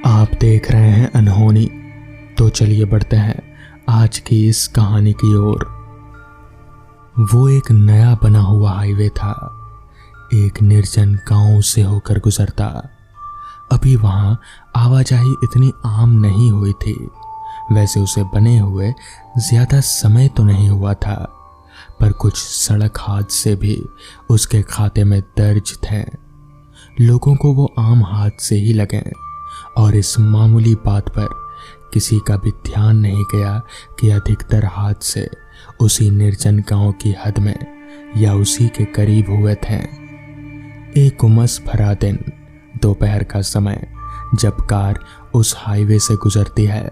आप देख रहे हैं अनहोनी। तो चलिए बढ़ते हैं आज की इस कहानी की ओर। वो एक नया बना हुआ हाईवे था, एक निर्जन गांव से होकर गुजरता। अभी वहां आवाजाही इतनी आम नहीं हुई थी। वैसे उसे बने हुए ज्यादा समय तो नहीं हुआ था, पर कुछ सड़क हादसे भी उसके खाते में दर्ज थे। लोगों को वो आम हादसे ही लगे और इस मामूली बात पर किसी का भी ध्यान नहीं गया कि अधिकतर हादसे उसी निर्जन गांव की हद में या उसी के करीब हुए थे। एक उमस भरा दिन, दोपहर का समय, जब कार उस हाईवे से गुजरती है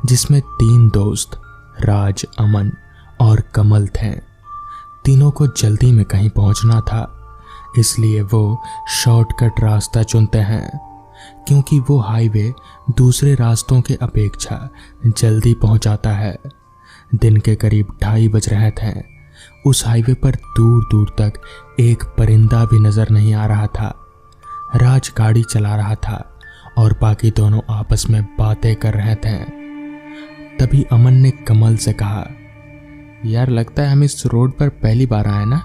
जिसमें 3 दोस्त राज, अमन और कमल थे। तीनों को जल्दी में कहीं पहुंचना था, इसलिए वो शॉर्टकट रास्ता चुनते हैं, क्योंकि वो हाईवे दूसरे रास्तों के अपेक्षा जल्दी पहुंचाता है। दिन के करीब 2:30 बज रहे थे। उस हाईवे पर दूर दूर तक एक परिंदा भी नजर नहीं आ रहा था। राज गाड़ी चला रहा था और बाकी दोनों आपस में बातें कर रहे थे। तभी अमन ने कमल से कहा, यार लगता है हम इस रोड पर पहली बार आए ना,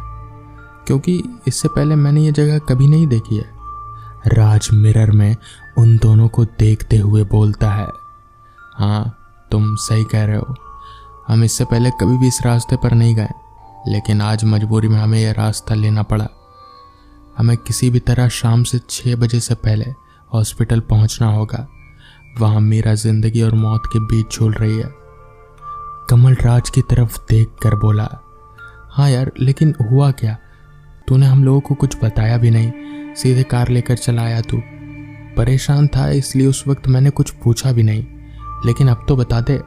क्योंकि इससे पहले मैंने ये जगह कभी नहीं देखी है। राज मिरर में उन दोनों को देखते हुए बोलता है, हाँ तुम सही कह रहे हो, हम इससे पहले कभी भी इस रास्ते पर नहीं गए, लेकिन आज मजबूरी में हमें यह रास्ता लेना पड़ा। हमें किसी भी तरह शाम से 6 बजे से पहले हॉस्पिटल पहुंचना होगा। वहां मीरा जिंदगी और मौत के बीच झूल रही है। कमल राज की तरफ देख कर बोला, हाँ यार लेकिन हुआ क्या? तूने हम लोगों को कुछ बताया भी नहीं, सीधे कार लेकर चला आया तू। परेशान था इसलिए उस वक्त मैंने कुछ पूछा भी नहीं, लेकिन अब तो बता दे।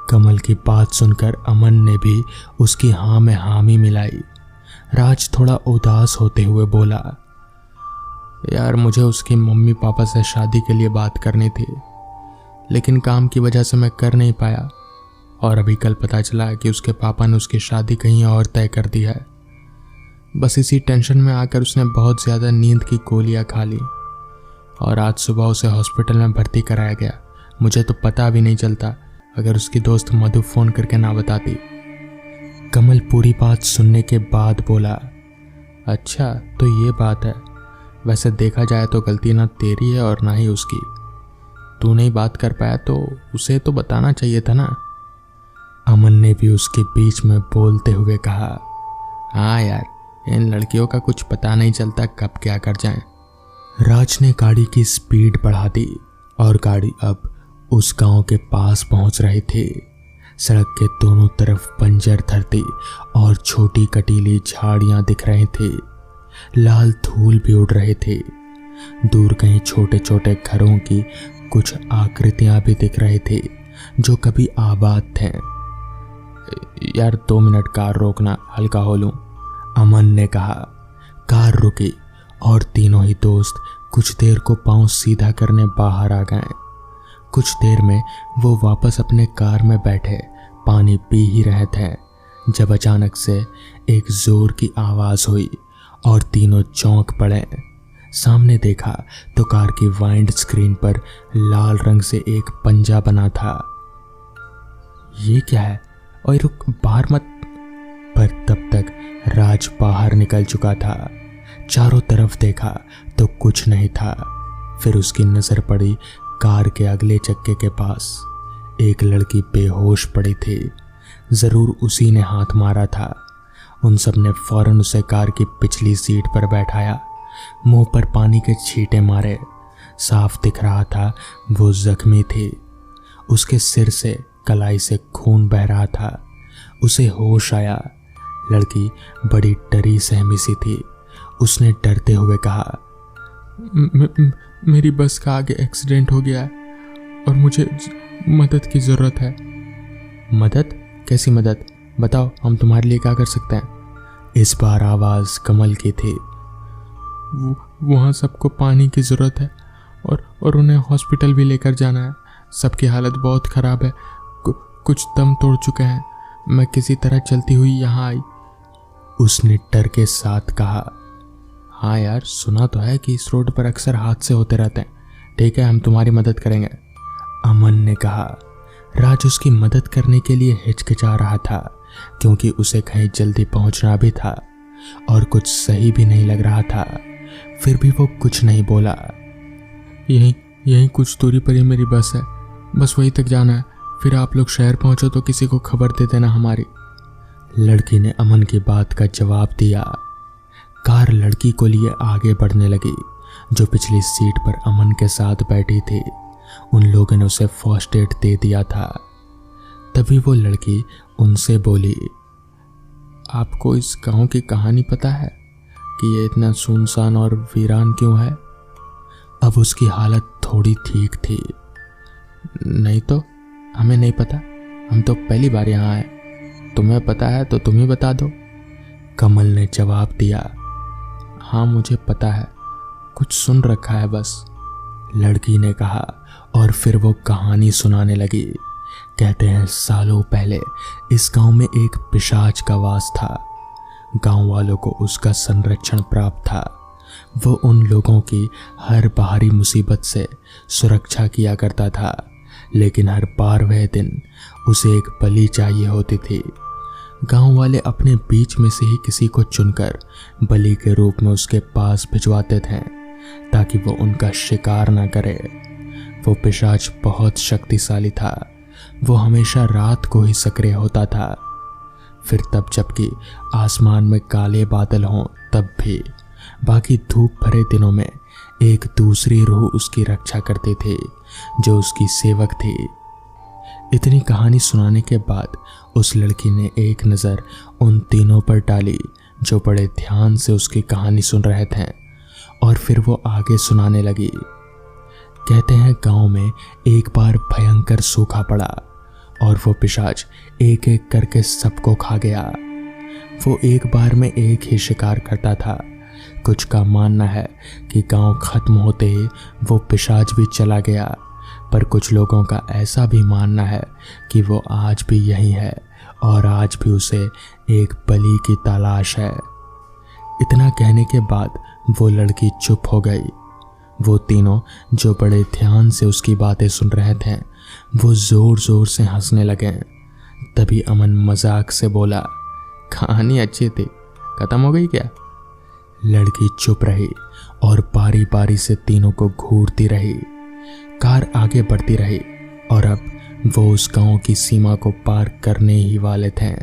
कमल की बात सुनकर अमन ने भी उसकी हाँ में हामी मिलाई। राज थोड़ा उदास होते हुए बोला, यार मुझे उसकी मम्मी पापा से शादी के लिए बात करनी थी, लेकिन काम की वजह से मैं कर नहीं पाया, और अभी कल पता चला कि उसके पापा ने उसकी शादी कहीं और तय कर दी है। बस इसी टेंशन में आकर उसने बहुत ज़्यादा नींद की गोलियां खा ली और आज सुबह उसे हॉस्पिटल में भर्ती कराया गया। मुझे तो पता भी नहीं चलता अगर उसकी दोस्त मधु फ़ोन करके ना बताती। कमल पूरी बात सुनने के बाद बोला, अच्छा तो ये बात है। वैसे देखा जाए तो गलती ना तेरी है और ना ही उसकी। तू नहीं बात कर पाया तो उसे तो बताना चाहिए था ना। अमन ने भी उसके बीच में बोलते हुए कहा, हाँ यार इन लड़कियों का कुछ पता नहीं चलता कब क्या कर जाएं। राज ने गाड़ी की स्पीड बढ़ा दी और गाड़ी अब उस गांव के पास पहुंच रही थी। सड़क के दोनों तरफ बंजर धरती और छोटी कटीली झाड़ियां दिख रही थी। लाल धूल भी उड़ रही थी। दूर कहीं छोटे छोटे घरों की कुछ आकृतियां भी दिख रही थी जो कभी आबाद थे। यार 2 मिनट कार रोकना, हल्का हो लूं, अमन ने कहा। कार रुकी और तीनों ही दोस्त कुछ देर को पांव सीधा करने बाहर आ गए। कुछ देर में वो वापस अपने कार में बैठे पानी पी ही रहे थे, जब अचानक से एक जोर की आवाज हुई और तीनों चौंक पड़े। सामने देखा तो कार की वाइंड स्क्रीन पर लाल रंग से एक पंजा बना था। ये क्या है? और रुक, बाहर मत। पर तब तक राज बाहर निकल चुका था। चारों तरफ देखा तो कुछ नहीं था। फिर उसकी नजर पड़ी कार के अगले चक्के के पास। एक लड़की बेहोश पड़ी थी। जरूर उसी ने हाथ मारा था। उन सब ने फौरन उसे कार की पिछली सीट पर बैठाया, मुंह पर पानी के छींटे मारे। साफ दिख रहा था वो जख्मी थी। उसके सिर से कलाई से खून बह रहा था। उसे होश आया। लड़की बड़ी डरी सहमी सी थी। उसने डरते हुए कहा, मेरी बस का आगे एक्सीडेंट हो गया है और मुझे मदद की ज़रूरत है। मदद? कैसी मदद? बताओ, हम तुम्हारे लिए क्या कर सकते हैं? इस बार आवाज़ कमल की थी। वहाँ सबको पानी की ज़रूरत है और उन्हें हॉस्पिटल भी लेकर जाना है। सबकी हालत बहुत ख़राब है, कुछ दम तोड़ चुके हैं। मैं किसी तरह चलती हुई यहाँ आई। उसने डर के साथ कहा, हाँ यार सुना तो है कि इस रोड पर अक्सर हादसे होते रहते हैं, ठीक है, हम तुम्हारी मदद करेंगे, अमन ने कहा। राज उसकी मदद करने के लिए हिचकिचा रहा था क्योंकि उसे कहीं जल्दी पहुंचना भी था और कुछ सही भी नहीं लग रहा था। फिर भी वो कुछ नहीं बोला। यहीं कुछ दूरी पर ही मेरी बस है, बस वहीं तक जाना है, फिर आप लोग शहर पहुंचो तो किसी को खबर दे देना हमारी। लड़की ने अमन की बात का जवाब दिया। कार लड़की को लिए आगे बढ़ने लगी। जो पिछली सीट पर अमन के साथ बैठी थी, उन लोगों ने उसे फर्स्ट एड दे दिया था। तभी वो लड़की उनसे बोली, आपको इस गांव की कहानी पता है कि ये इतना सुनसान और वीरान क्यों है? अब उसकी हालत थोड़ी ठीक थी। नहीं तो हमें नहीं पता, हम तो पहली बार यहाँ आए, तुम्हें पता है तो तुम ही बता दो, कमल ने जवाब दिया। हाँ मुझे पता है, कुछ सुन रखा है बस, लड़की ने कहा और फिर वो कहानी सुनाने लगी। कहते हैं सालों पहले इस गांव में एक पिशाच का वास था। गांव वालों को उसका संरक्षण प्राप्त था। वो उन लोगों की हर बाहरी मुसीबत से सुरक्षा किया करता था, लेकिन हर 12वें दिन उसे एक बलि चाहिए होती थी। गांव वाले अपने बीच में से ही किसी को चुनकर बलि के रूप में उसके पास भिजवाते थे ताकि वो उनका शिकार ना करे। वो पिशाच बहुत शक्तिशाली था। वो हमेशा रात को ही सक्रिय होता था। फिर तब जबकि आसमान में काले बादल हों तब भी, बाकी धूप भरे दिनों में एक दूसरी रूह उसकी रक्षा करती थी जो उसकी सेवक थी। इतनी कहानी सुनाने के बाद उस लड़की ने एक नज़र उन तीनों पर डाली जो बड़े ध्यान से उसकी कहानी सुन रहे थे, और फिर वो आगे सुनाने लगी। कहते हैं गांव में एक बार भयंकर सूखा पड़ा और वो पिशाच एक एक करके सबको खा गया। वो एक बार में एक ही शिकार करता था। कुछ का मानना है कि गांव खत्म होते ही वो पिशाच भी चला गया, पर कुछ लोगों का ऐसा भी मानना है कि वो आज भी यहीं है और आज भी उसे एक बलि की तलाश है। इतना कहने के बाद वो लड़की चुप हो गई। वो तीनों जो बड़े ध्यान से उसकी बातें सुन रहे थे, वो जोर जोर से हंसने लगे। तभी अमन मजाक से बोला, कहानी अच्छी थी, खत्म हो गई क्या? लड़की चुप रही और बारी बारी से तीनों को घूरती रही। कार आगे बढ़ती रही और अब वो उस गांव की सीमा को पार करने ही वाले थे।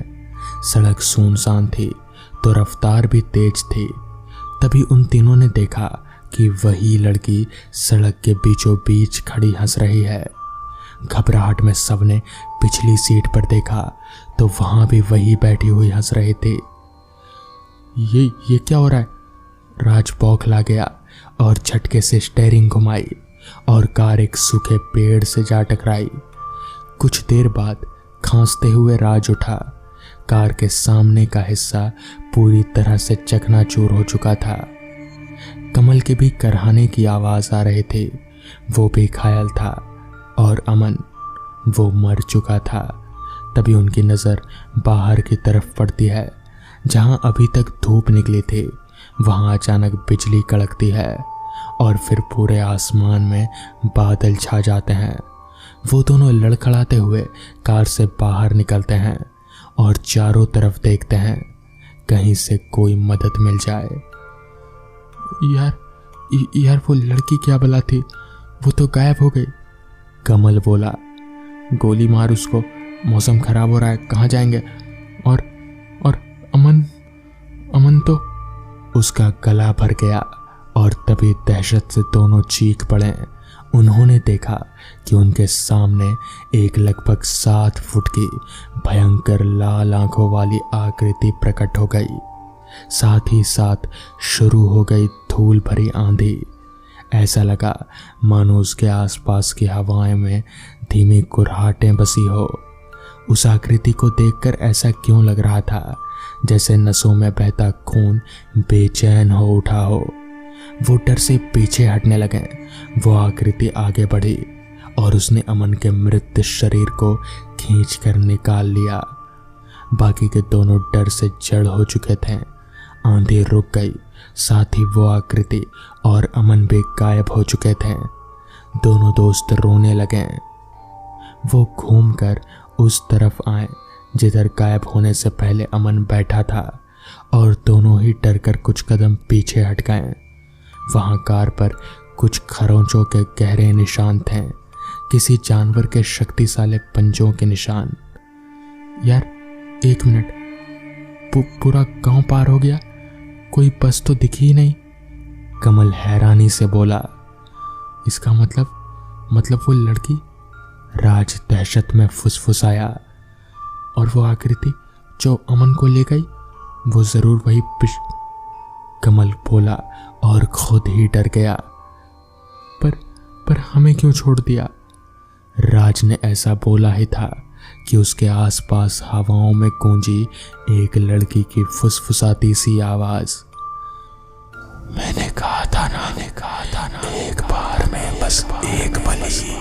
सड़क सुनसान थी तो रफ्तार भी तेज थी। तभी उन तीनों ने देखा कि वही लड़की सड़क के बीचों बीच खड़ी हंस रही है। घबराहट में सबने पिछली सीट पर देखा तो वहां भी वही बैठी हुई हंस रही थी। ये क्या हो रहा है? राज बौखला गया और झटके से स्टीयरिंग घुमाई और कार एक सूखे पेड़ से जा टकराई। कुछ देर बाद खांसते हुए राज उठा। कार के सामने का हिस्सा पूरी तरह से चकनाचूर हो चुका था। कमल के भी करहाने की आवाज आ रही थी। वो भी घायल था और अमन, वो मर चुका था। तभी उनकी नज़र बाहर की तरफ पड़ती है जहां अभी तक धूप निकली थी। वहां अचानक बिजली कड़कती है और फिर पूरे आसमान में बादल छा जाते हैं। वो दोनों लड़खड़ाते हुए कार से बाहर निकलते हैं और चारों तरफ देखते हैं कहीं से कोई मदद मिल जाए। यार वो लड़की क्या भला थी, वो तो गायब हो गई, कमल बोला। गोली मार उसको, मौसम खराब हो रहा है, कहाँ जाएंगे? और अमन तो, उसका गला भर गया और तभी दहशत से दोनों चीख पड़े। उन्होंने देखा कि उनके सामने एक लगभग 7 फुट की भयंकर लाल आंखों वाली आकृति प्रकट हो गई। साथ ही साथ शुरू हो गई धूल भरी आंधी। ऐसा लगा मानो उसके आसपास की हवाएं में धीमी कुर्राहटें बसी हो। उस आकृति को देखकर ऐसा क्यों लग रहा था जैसे नसों में बहता खून बेचैन हो उठा हो। वो डर से पीछे हटने लगे। वो आकृति आगे बढ़ी और उसने अमन के मृत शरीर को खींच कर निकाल लिया। बाकी के दोनों डर से जड़ हो चुके थे। आंधी रुक गई, साथ ही वो आकृति और अमन भी गायब हो चुके थे। दोनों दोस्त रोने लगे। वो घूमकर उस तरफ आए जिधर गायब होने से पहले अमन बैठा था और दोनों ही डरकर कुछ कदम पीछे हट गए। वहां कार पर कुछ खरोंचों के गहरे निशान थे, किसी जानवर के शक्तिशाली पंजों के निशान। यार 1 मिनट, पूरा गांव पार हो गया, कोई बस तो दिखी ही नहीं। कमल हैरानी से बोला। इसका मतलब वो लड़की? राज दहशत में फुसफुसाया। और वो आकृति जो अमन को ले गई, वो जरूर वही कमल बोला और खुद ही डर गया। पर हमें क्यों छोड़ दिया? राज ने ऐसा बोला ही था कि उसके आसपास हवाओं में गूंजी एक लड़की की फुसफुसाती सी आवाज। मैंने कहा था ना, एक बार में बस एक बली।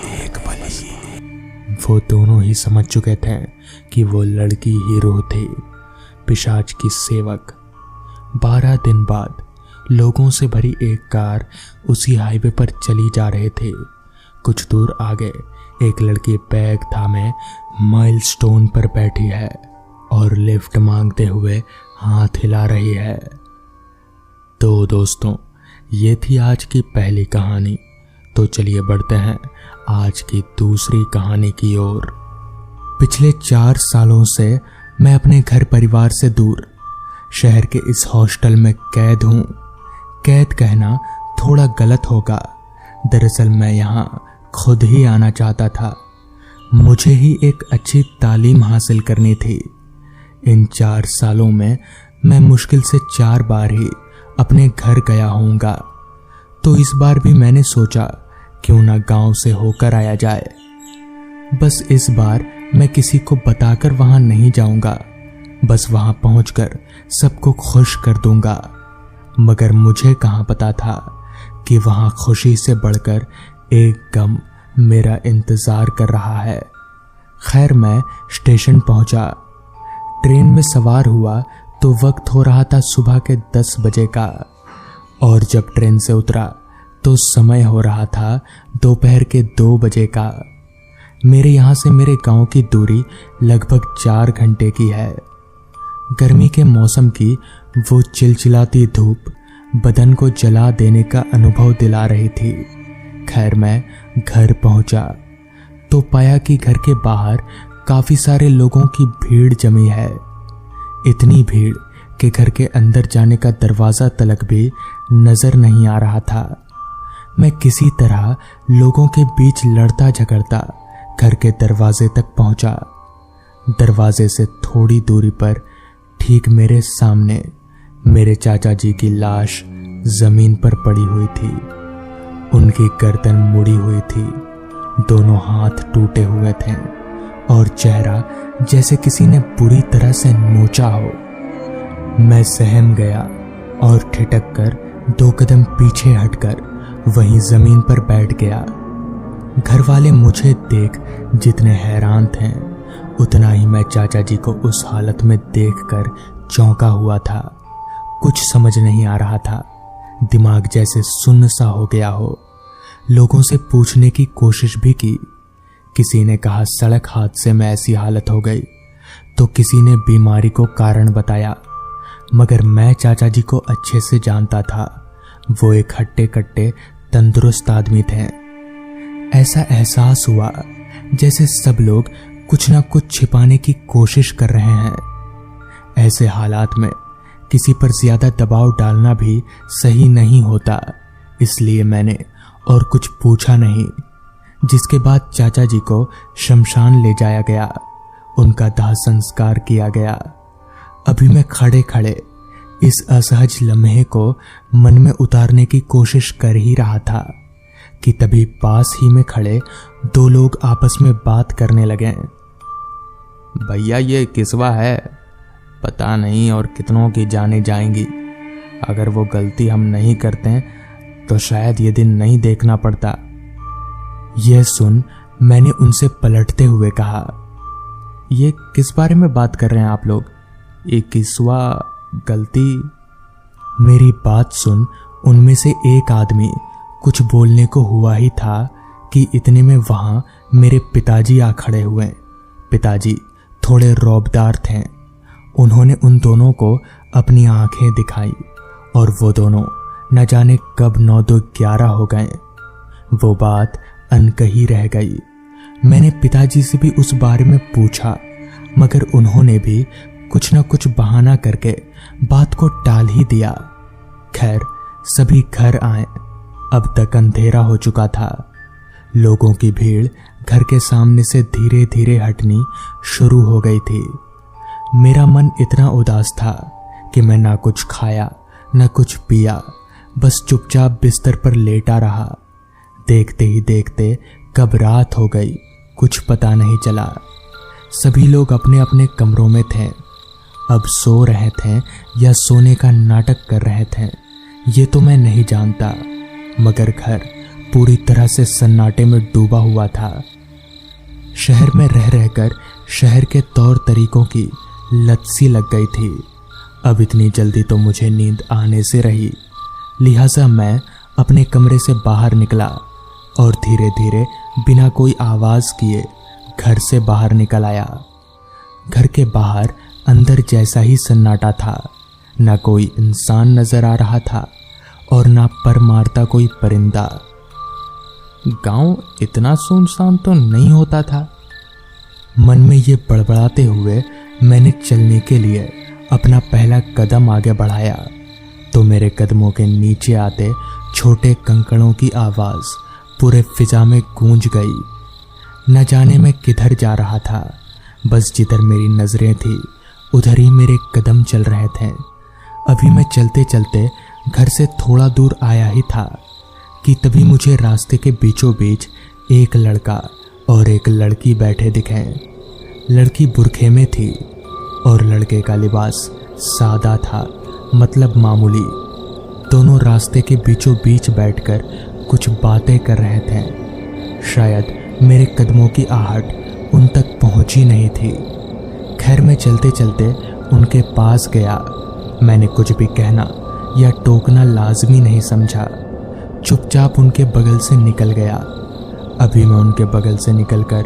वो दोनों ही समझ चुके थे कि वो लड़की ही रूह थी, पिशाच की सेवक। 12 दिन बाद लोगों से भरी एक कार उसी हाईवे पर चली जा रहे थे। कुछ दूर आगे एक लड़की बैग थामे माइलस्टोन पर बैठी है और लिफ्ट मांगते हुए हाथ हिला रही है। तो दोस्तों, ये थी आज की पहली कहानी। तो चलिए बढ़ते हैं आज की दूसरी कहानी की ओर। पिछले 4 सालों से मैं अपने घर परिवार से दूर शहर के इस हॉस्टल में कैद हूँ। कैद कहना थोड़ा गलत होगा, दरअसल मैं यहाँ खुद ही आना चाहता था। मुझे ही एक अच्छी तालीम हासिल करनी थी। इन 4 सालों में मैं मुश्किल से 4 बार ही अपने घर गया होऊंगा। तो इस बार भी मैंने सोचा क्यों ना गांव से होकर आया जाए। बस इस बार मैं किसी को बताकर वहां नहीं जाऊंगा, बस वहां पहुंचकर सबको खुश कर दूंगा। मगर मुझे कहां पता था कि वहां खुशी से बढ़कर एक गम मेरा इंतजार कर रहा है। खैर, मैं स्टेशन पहुंचा। ट्रेन में सवार हुआ तो वक्त हो रहा था सुबह के 10 बजे का, और जब ट्रेन से उतरा तो समय हो रहा था दोपहर के 2 बजे का। मेरे यहाँ से मेरे गांव की दूरी लगभग 4 घंटे की है। गर्मी के मौसम की वो चिलचिलाती धूप बदन को जला देने का अनुभव दिला रही थी। खैर, मैं घर पहुंचा तो पाया कि घर के बाहर काफी सारे लोगों की भीड़ जमी है। इतनी भीड़ कि घर के अंदर जाने का दरवाजा तलक भी नजर नहीं आ रहा था। मैं किसी तरह लोगों के बीच लड़ता झगड़ता घर के दरवाजे तक पहुंचा। दरवाजे से थोड़ी दूरी पर ठीक मेरे सामने मेरे चाचा जी की लाश जमीन पर पड़ी हुई थी। उनकी गर्दन मुड़ी हुई थी, दोनों हाथ टूटे हुए थे और चेहरा जैसे किसी ने बुरी तरह से नोचा हो। मैं सहम गया और ठिठक कर 2 कदम पीछे हटकर वहीं जमीन पर बैठ गया। घर वाले मुझे देख जितने हैरान थे, उतना ही मैं चाचा जी को उस हालत में देखकर चौंका हुआ था। कुछ समझ नहीं आ रहा था, दिमाग जैसे सुन्न सा हो गया हो। लोगों से पूछने की कोशिश भी की। किसी ने कहा सड़क हादसे में ऐसी हालत हो गई, तो किसी ने बीमारी को कारण बताया। मगर मैं चाचा जी को अच्छे से जानता था, वो एक हट्टे कट्टे तंदुरुस्त आदमी थे। ऐसा एहसास हुआ जैसे सब लोग कुछ ना कुछ छिपाने की कोशिश कर रहे हैं। ऐसे हालात में किसी पर ज्यादा दबाव डालना भी सही नहीं होता, इसलिए मैंने और कुछ पूछा नहीं। जिसके बाद चाचा जी को शमशान ले जाया गया, उनका दाह संस्कार किया गया। अभी मैं खड़े खड़े इस असहज लम्हे को मन में उतारने की कोशिश कर ही रहा था कि तभी पास ही में खड़े 2 लोग आपस में बात करने लगे। भैया, ये किस्वा है, पता नहीं और कितनों की जाने जाएंगी। अगर वो गलती हम नहीं करते तो शायद ये दिन नहीं देखना पड़ता। यह सुन मैंने उनसे पलटते हुए कहा, ये किस बारे में बात कर रहे हैं आप लोग? एक किस्वा, गलती? मेरी बात सुन उनमें से एक आदमी कुछ बोलने को हुआ ही था कि इतने में वहां मेरे पिताजी आ खड़े हुए। पिताजी थोड़े रौबदार थे। उन्होंने उन दोनों को अपनी आंखें दिखाई और वो दोनों न जाने कब 9-2-11 हो गए। वो बात अनकही रह गई। मैंने पिताजी से भी उस बारे में पूछा, मगर उन्होंने भी कुछ न कुछ बहाना करके बात को टाल ही दिया। खैर, सभी घर आए। अब तक अंधेरा हो चुका था। लोगों की भीड़ घर के सामने से धीरे धीरे हटनी शुरू हो गई थी। मेरा मन इतना उदास था कि मैं ना कुछ खाया न कुछ पिया, बस चुपचाप बिस्तर पर लेटा रहा। देखते ही देखते कब रात हो गई कुछ पता नहीं चला। सभी लोग अपने अपने कमरों में थे। अब सो रहे थे या सोने का नाटक कर रहे थे ये तो मैं नहीं जानता, मगर घर पूरी तरह से सन्नाटे में डूबा हुआ था। शहर में रह रहकर शहर के तौर तरीकों की लत सी लग गई थी। अब इतनी जल्दी तो मुझे नींद आने से रही, लिहाजा मैं अपने कमरे से बाहर निकला और धीरे धीरे बिना कोई आवाज किए घर से बाहर निकल आया। घर के बाहर अंदर जैसा ही सन्नाटा था। ना कोई इंसान नजर आ रहा था और ना पर मारता कोई परिंदा। गांव इतना सुनसान तो नहीं होता था। मन में ये बड़बड़ाते हुए मैंने चलने के लिए अपना पहला कदम आगे बढ़ाया तो मेरे कदमों के नीचे आते छोटे कंकड़ों की आवाज पूरे फिजा में गूंज गई। न जाने मैं किधर जा रहा था, बस जिधर मेरी नजरें थी उधर ही मेरे कदम चल रहे थे। अभी मैं चलते चलते घर से थोड़ा दूर आया ही था कि तभी मुझे रास्ते के बीचों बीच एक लड़का और एक लड़की बैठे दिखे। लड़की बुरखे में थी और लड़के का लिबास सादा था, मतलब मामूली। दोनों रास्ते के बीचों बीच बैठकर कुछ बातें कर रहे थे। शायद मेरे कदमों की आहट उन तक पहुंची नहीं थी। खैर, मैं चलते चलते उनके पास गया। मैंने कुछ भी कहना या टोकना लाजमी नहीं समझा, चुपचाप उनके बगल से निकल गया। अभी मैं उनके बगल से निकलकर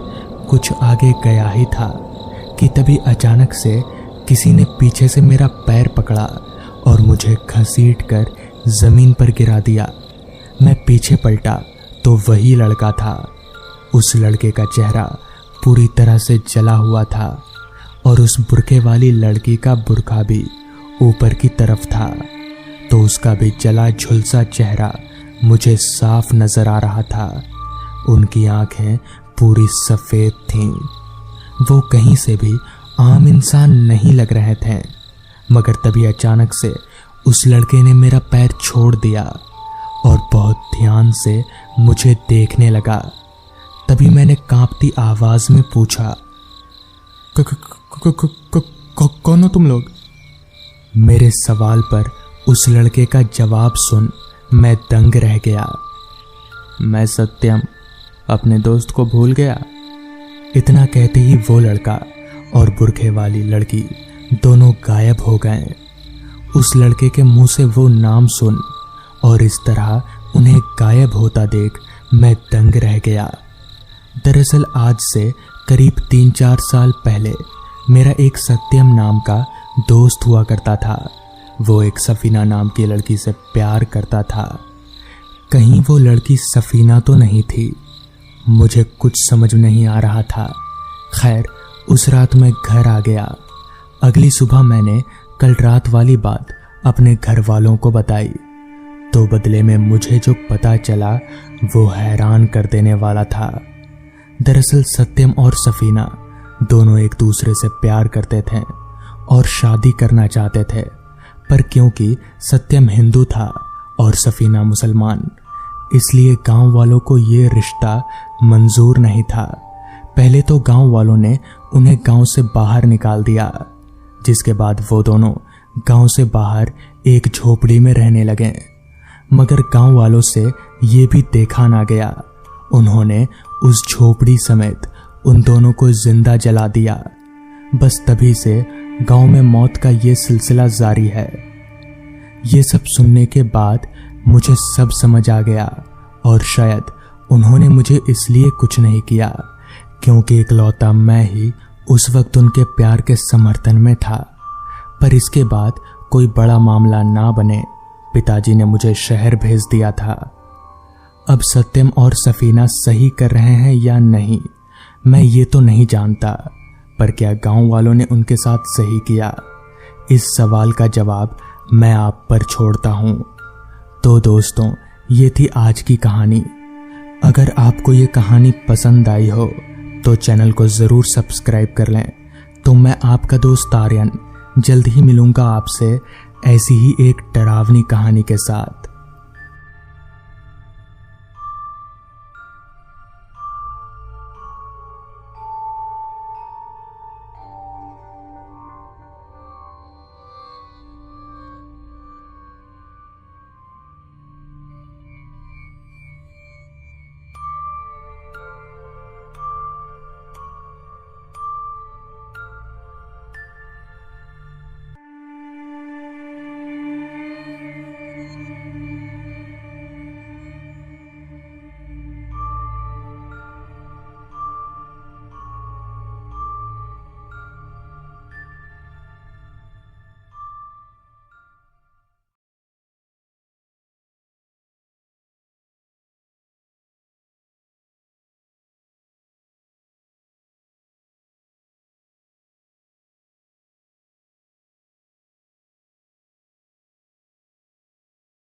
कुछ आगे गया ही था कि तभी अचानक से किसी ने पीछे से मेरा पैर पकड़ा और मुझे घसीटकर जमीन पर गिरा दिया। मैं पीछे पलटा तो वही लड़का था। उस लड़के का चेहरा पूरी तरह से जला हुआ था और उस बुरखे वाली लड़की का बुरखा भी ऊपर की तरफ था, तो उसका भी जला झुलसा चेहरा मुझे साफ नजर आ रहा था। उनकी आंखें पूरी सफेद थीं। वो कहीं से भी आम इंसान नहीं लग रहे थे, मगर तभी अचानक से उस लड़के ने मेरा पैर छोड़ दिया और बहुत ध्यान से मुझे देखने लगा। तभी मैंने कांपती आवाज में पूछा, कौन हो तुम लोग? मेरे सवाल पर उस लड़के का जवाब सुन मैं दंग रह गया। मैं सत्यम, अपने दोस्त को भूल गया। इतना कहते ही वो लड़का और बुरखे वाली लड़की दोनों गायब हो गए। उस लड़के के मुंह से वो नाम सुन और इस तरह उन्हें गायब होता देख मैं दंग रह गया। दरअसल आज से करीब 3-4 साल पहले मेरा एक सत्यम नाम का दोस्त हुआ करता था। वो एक सफीना नाम की लड़की से प्यार करता था। कहीं वो लड़की सफीना तो नहीं थी, मुझे कुछ समझ नहीं आ रहा था। खैर, उस रात मैं घर आ गया। अगली सुबह मैंने कल रात वाली बात अपने घर वालों को बताई, तो बदले में मुझे जो पता चला वो हैरान कर देने वाला था। दरअसल सत्यम और सफीना दोनों एक दूसरे से प्यार करते थे और शादी करना चाहते थे, पर क्योंकि सत्यम हिंदू था और सफीना मुसलमान, इसलिए गांव वालों को ये रिश्ता मंजूर नहीं था। पहले तो गांव वालों ने उन्हें गांव से बाहर निकाल दिया, जिसके बाद वो दोनों गांव से बाहर एक झोपड़ी में रहने लगे। मगर गांव वालों से ये भी देखा ना गया, उन्होंने उस झोपड़ी समेत उन दोनों को जिंदा जला दिया। बस तभी से गांव में मौत का ये सिलसिला जारी है। ये सब सुनने के बाद मुझे सब समझ आ गया और शायद उन्होंने मुझे इसलिए कुछ नहीं किया क्योंकि इकलौता मैं ही उस वक्त उनके प्यार के समर्थन में था। पर इसके बाद कोई बड़ा मामला ना बने, पिताजी ने मुझे शहर भेज दिया था। अब सत्यम और सफीना सही कर रहे हैं या नहीं, मैं ये तो नहीं जानता, पर क्या गांव वालों ने उनके साथ सही किया, इस सवाल का जवाब मैं आप पर छोड़ता हूं। तो दोस्तों, ये थी आज की कहानी। अगर आपको ये कहानी पसंद आई हो तो चैनल को ज़रूर सब्सक्राइब कर लें। तो मैं आपका दोस्त आर्यन जल्द ही मिलूंगा आपसे ऐसी ही एक डरावनी कहानी के साथ।